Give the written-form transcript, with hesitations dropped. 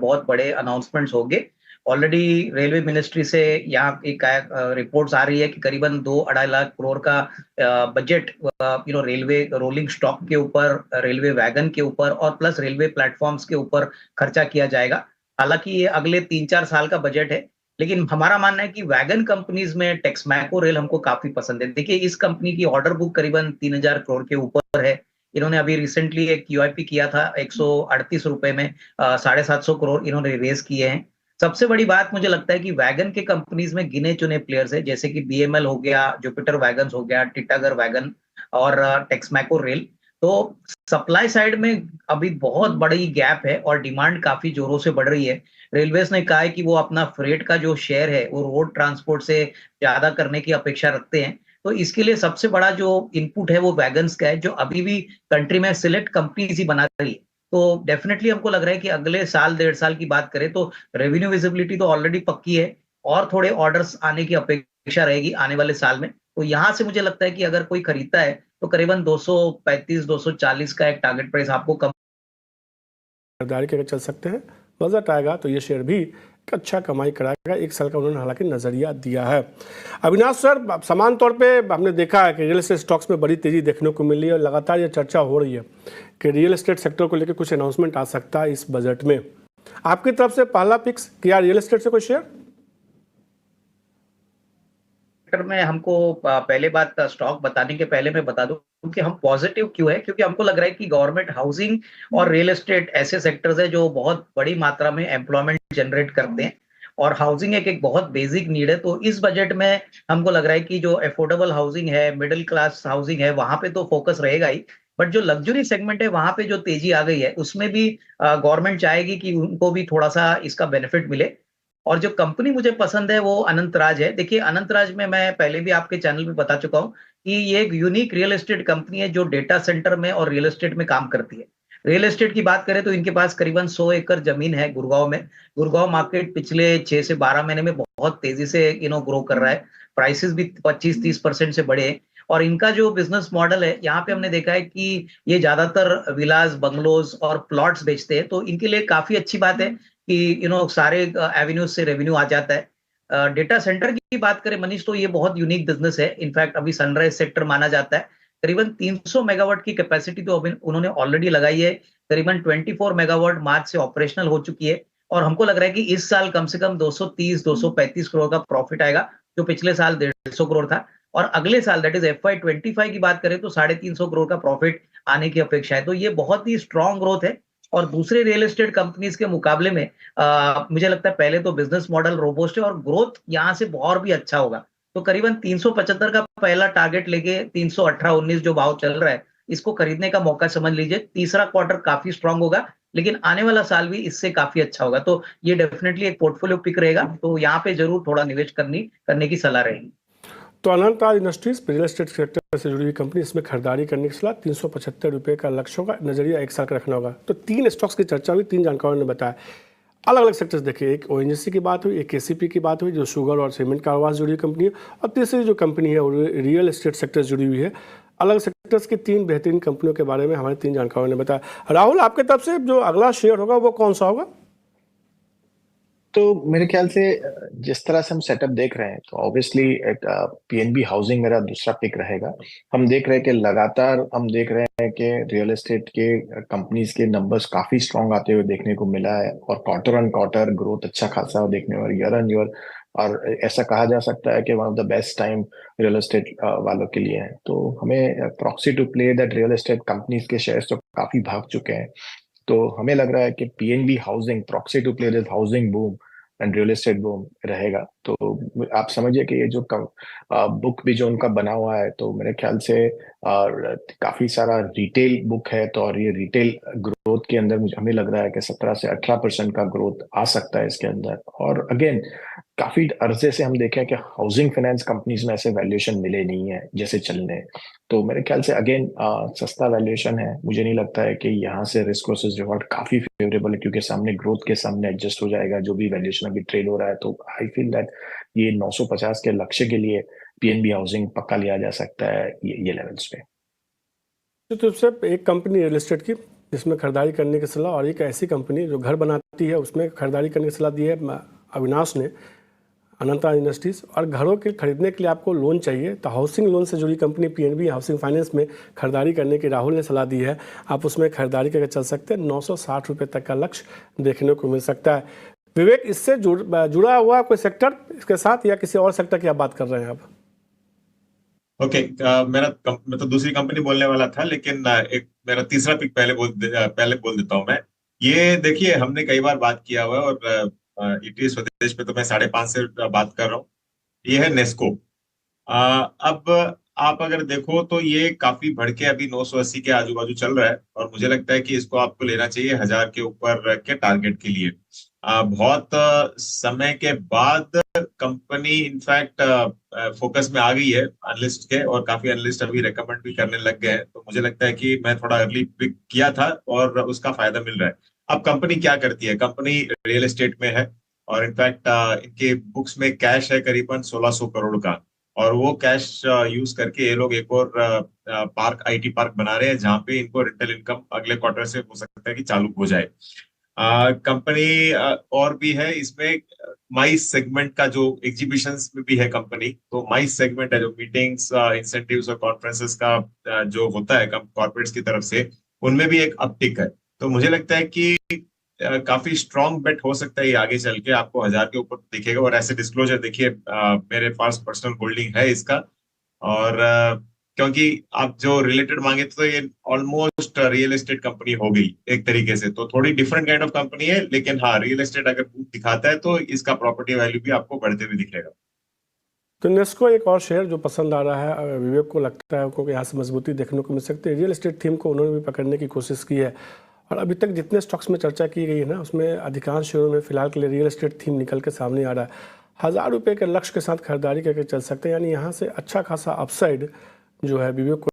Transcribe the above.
बहुत बड़े अनाउंसमेंट्स होंगे। ऑलरेडी रेलवे मिनिस्ट्री से यहाँ एक रिपोर्ट्स आ रही है कि करीबन 2-2.5 लाख करोड़ का बजट रेलवे रोलिंग स्टॉक के ऊपर, रेलवे वैगन के ऊपर और प्लस रेलवे प्लेटफॉर्म्स के ऊपर खर्चा किया जाएगा। हालांकि ये अगले 3-4 साल का बजट है, लेकिन हमारा मानना है कि वैगन कंपनीज में टेक्समैको रेल हमको काफी पसंद है। देखिए, इस कंपनी की ऑर्डर बुक करीबन 3,000 करोड़ के ऊपर है। इन्होंने अभी रिसेंटली एक QIP किया था 138 रुपए में, 750 करोड़ इन्होंने रेज किए हैं। सबसे बड़ी बात मुझे लगता है कि वैगन के कंपनीज में गिने चुने प्लेयर्स है, जैसे कि BML हो गया, जुपिटर वैगन हो गया, टिटागर वैगन और टेक्समैको रेल। तो सप्लाई साइड में अभी बहुत बड़ी गैप है और डिमांड काफी जोरों से बढ़ रही है। रेलवेज ने कहा है कि वो अपना फ्रेट का जो शेयर है वो रोड ट्रांसपोर्ट से ज्यादा करने की अपेक्षा रखते हैं। तो इसके लिए सबसे बड़ा जो इनपुट है वो वैगन्स का है, जो अभी भी कंट्री में सिलेक्ट कंपनीज ही बना रही है। तो डेफिनेटली हमको लग रहा है कि अगले साल 1.5 साल की बात करें तो रेवेन्यू विजिबिलिटी तो ऑलरेडी पक्की है और थोड़े ऑर्डर्स आने की अपेक्षा रहेगी आने वाले साल में। तो यहाँ से मुझे लगता है कि अगर कोई खरीदता है तो करीबन 235-240 का एक टारगेट प्राइस आपको कम खरीदारी करके चल सकते हैं। बजट आएगा तो ये शेयर भी एक अच्छा कमाई कराएगा। 1 साल का उन्होंने हालांकि नजरिया दिया है। अविनाश सर, समान तौर पे हमने देखा है कि रियल एस्टेट स्टॉक्स में बड़ी तेजी देखने को मिली है और लगातार ये चर्चा हो रही है कि रियल एस्टेट सेक्टर को लेकर कुछ अनाउंसमेंट आ सकता है इस बजट में। आपकी तरफ से पहला पिक्स किया रियल एस्टेट से कोई शेयर? में हमको पहले बात स्टॉक बताने के पहले मैं बता दूं कि हम पॉजिटिव क्यों है, क्योंकि हमको लग रहा है कि गवर्नमेंट हाउसिंग और रियल एस्टेट ऐसे सेक्टर्स है जो बहुत बड़ी मात्रा में एम्प्लॉयमेंट जनरेट करते हैं और हाउसिंग एक बहुत बेसिक नीड है। तो इस बजट में हमको लग रहा है कि जो अफोर्डेबल हाउसिंग है, मिडिल क्लास हाउसिंग है, वहां पे तो फोकस रहेगा ही, बट जो लग्जरी सेगमेंट है वहां पे जो तेजी आ गई है उसमें भी गवर्नमेंट चाहेगी कि उनको भी थोड़ा सा इसका बेनिफिट मिले। और जो कंपनी मुझे पसंद है वो अनंतराज है। देखिए, अनंतराज में मैं पहले भी आपके चैनल पे बता चुका हूँ कि ये एक यूनिक रियल एस्टेट कंपनी है जो डेटा सेंटर में और रियल एस्टेट में काम करती है। रियल एस्टेट की बात करें तो इनके पास करीबन 100 एकड़ जमीन है गुड़गांव में। गुड़गांव मार्केट पिछले 6 से 12 महीने में बहुत तेजी से ग्रो कर रहा है। प्राइसेस भी 25-30% से बढ़े हैं। और इनका जो बिजनेस मॉडल है, यहाँ पे हमने देखा है कि ये ज्यादातर विलास, बंगलोज और प्लॉट्स बेचते हैं। तो इनके लिए काफी अच्छी बात है कि सारे एवेन्यूज से रेवेन्यू आ जाता है। डेटा सेंटर की बात करें मनीष, तो ये बहुत यूनिक बिजनेस है। इनफैक्ट अभी सनराइज सेक्टर माना जाता है। करीबन 300 मेगावाट की कैपेसिटी तो अभी उन्होंने ऑलरेडी लगाई है। करीबन 24 मेगावाट मार्च से ऑपरेशनल हो चुकी है। और हमको लग रहा है कि इस साल कम से कम 230-235 करोड़ का प्रॉफिट आएगा, जो पिछले साल 150 करोड़ था। और अगले साल दैट इज FY25 की बात करें तो 350 करोड़ का प्रॉफिट आने की अपेक्षा है। तो ये बहुत ही स्ट्रॉन्ग ग्रोथ है। और दूसरे रियल एस्टेट कंपनीज के मुकाबले में मुझे लगता है पहले तो बिजनेस मॉडल रोबोस्ट है और ग्रोथ यहाँ से और भी अच्छा होगा। तो करीबन 375 का पहला टारगेट लेके 318-19 जो भाव चल रहा है, इसको खरीदने का मौका समझ लीजिए। तीसरा क्वार्टर काफी स्ट्रांग होगा, लेकिन आने वाला साल भी इससे काफी अच्छा होगा। तो ये डेफिनेटली एक पोर्टफोलियो पिक रहेगा। तो यहाँ पे जरूर थोड़ा निवेश करने की सलाह रहेगी। तो Anantraj industries real estate sector से जुड़ी हुई कंपनी, इसमें खरीदारी करने की सलाह। 375 रुपये का लक्ष्य होगा, नजरिया 1 साल का रखना होगा। तो 3 स्टॉक्स की चर्चा हुई, 3 जानकारों ने बताया। अलग अलग सेक्टर्स देखिए, एक ONGC की बात हुई, एक KCP की बात हुई जो शुगर और सीमेंट कारोबार से जुड़ी हुई कंपनी है, और तीसरी जो कंपनी है वो रियल एस्टेट सेक्टर से जुड़ी हुई है। अलग सेक्टर्स की 3 बेहतरीन कंपनियों के बारे में हमारे 3 जानकारों ने बताया। राहुल, आपके तरफ से जो अगला शेयर होगा वो कौन सा होगा? तो मेरे ख्याल से जिस तरह से हम सेटअप देख रहे हैं तो ऑब्वियसली एक PNB हाउसिंग मेरा दूसरा पिक रहेगा। हम देख रहे हैं कि लगातार हम देख रहे हैं कि रियल एस्टेट के कंपनीज के नंबर्स काफी स्ट्रांग आते हुए देखने को मिला है और क्वार्टर ऑन क्वार्टर ग्रोथ अच्छा खासा देखने और ईयर ऑन ईयर, और ऐसा कहा जा सकता है कि one of the best time real estate वालों के लिए है। तो हमें proxy to play that real estate companies के शेयर्स तो काफी भाग चुके हैं। तो हमें लग रहा है कि PNB housing proxy to play this housing boom and real estate boom रहेगा। तो आप समझिए कि ये जो बुक भी जो उनका बना हुआ है, तो मेरे ख्याल से काफी सारा रिटेल बुक है। तो और ये रिटेल ग्रोथ के अंदर हमें लग रहा है कि 17 से 18% का ग्रोथ आ सकता है इसके अंदर। और अगेन काफी अर्जे से हम देखें कि हाउसिंग फाइनेंस कंपनीज में ऐसे वैल्यूएशन मिले नहीं है जैसे चलने। तो मेरे ख्याल से अगेन सस्ता वैल्यूएशन है। मुझे नहीं लगता है कि यहाँ से रिस्क वर्सेस रिवॉर्ड काफी फेवरेबल है, क्योंकि सामने ग्रोथ के सामने एडजस्ट हो जाएगा जो भी वैल्यूएशन अभी ट्रेड हो रहा है। तो आई फील दैट ये 950 के लक्ष्य के लिए PNB हाउसिंग पक्का लिया जा सकता है ये लेवल्स पे। तो सिर्फ एक कंपनी रियल एस्टेट की जिसमें खरीदारी करने की सलाह, और एक ऐसी कंपनी जो घर बनाती है उसमें खरीदारी करने की सलाह दी है अविनाश ने, अनंता इंडस्ट्रीज। और घरों के खरीदने के लिए आपको लोन चाहिए तो हाउसिंग लोन से जुड़ी कंपनी पीएनबी हाउसिंग फाइनेंस में खरीदारी करने की राहुल ने सलाह दी है। आप उसमें खरीदारी करके चल सकते हैं। 960 रुपये तक का लक्ष्य देखने को मिल सकता है। विवेक, इससे जुड़ा हुआ कोई सेक्टर इसके साथ, या किसी और सेक्टर की आप बात कर रहे हैं आप? ओके, मैं तो दूसरी कंपनी बोलने वाला था, लेकिन एक मेरा तीसरा पिक पहले बोल देता हूं मैं। ये देखिए, हमने कई बार बात किया हुआ है, और ईटी स्वदेश पे तो मैं 5.5 से बात कर रहा हूँ। ये है नेस्को। अब आप अगर देखो तो ये काफी बढ़ के अभी 980 के आजू बाजू चल रहा है, और मुझे लगता है कि इसको आपको लेना चाहिए 1000 के ऊपर के टारगेट के लिए। बहुत समय के बाद कंपनी इनफैक्ट फोकस में आ गई है एनालिस्ट के, और काफी एनालिस्ट अभी रेकमेंड भी करने लग गए हैं। तो मुझे लगता है कि मैं थोड़ा अर्ली पिक किया था और उसका फायदा मिल रहा है। अब कंपनी क्या करती है? कंपनी रियल एस्टेट में है, और इनफैक्ट इनके बुक्स में कैश है करीबन 1600 करोड़ का। और वो कैश यूज करके ये लोग एक और आईटी पार्क बना रहे हैं, जहां पे इनको रेंटल इनकम अगले क्वार्टर से हो सकता है कि चालू हो जाए। कंपनी और भी है इसमें, माइस सेगमेंट का जो एग्जीबिशंस में भी है कंपनी। तो माइस सेगमेंट है जो मीटिंग्स, इंसेंटिव्स और कॉन्फ्रेंसेस का जो होता है कॉर्पोरेट्स की तरफ से, उनमें भी एक अपटिक है। तो मुझे लगता है कि काफी स्ट्रॉन्ग बेट हो सकता है ये आगे चल के आपको 1000 के ऊपर दिखेगा। और ऐसे डिस्क्लोजर देखिए, मेरे पास पर्सनल होल्डिंग है इसका। और क्योंकि आप जो रिलेटेड मांगे तो ये ऑलमोस्ट रियल एस्टेट कंपनी हो गई एक तरीके से। तो थोड़ी डिफरेंट काइंड ऑफ कंपनी है, लेकिन हाँ, रियल एस्टेट अगर दिखाता है तो इसका प्रॉपर्टी वैल्यू भी आपको बढ़ते हुए दिखेगा। तो नेस्को एक और शेयर जो पसंद आ रहा है, विवेक को लगता है उनको यहाँ से मजबूती देखने को मिल सकती है। रियल एस्टेट थीम को उन्होंने भी पकड़ने की कोशिश की है, और अभी तक जितने स्टॉक्स में चर्चा की गई है ना, उसमें अधिकांश शेयरों में फिलहाल के लिए रियल एस्टेट थीम निकल के सामने आ रहा है। 1000 रुपये के लक्ष्य के साथ खरीदारी करके चल सकते हैं, यानी यहाँ से अच्छा खासा अपसाइड जो है विवेक को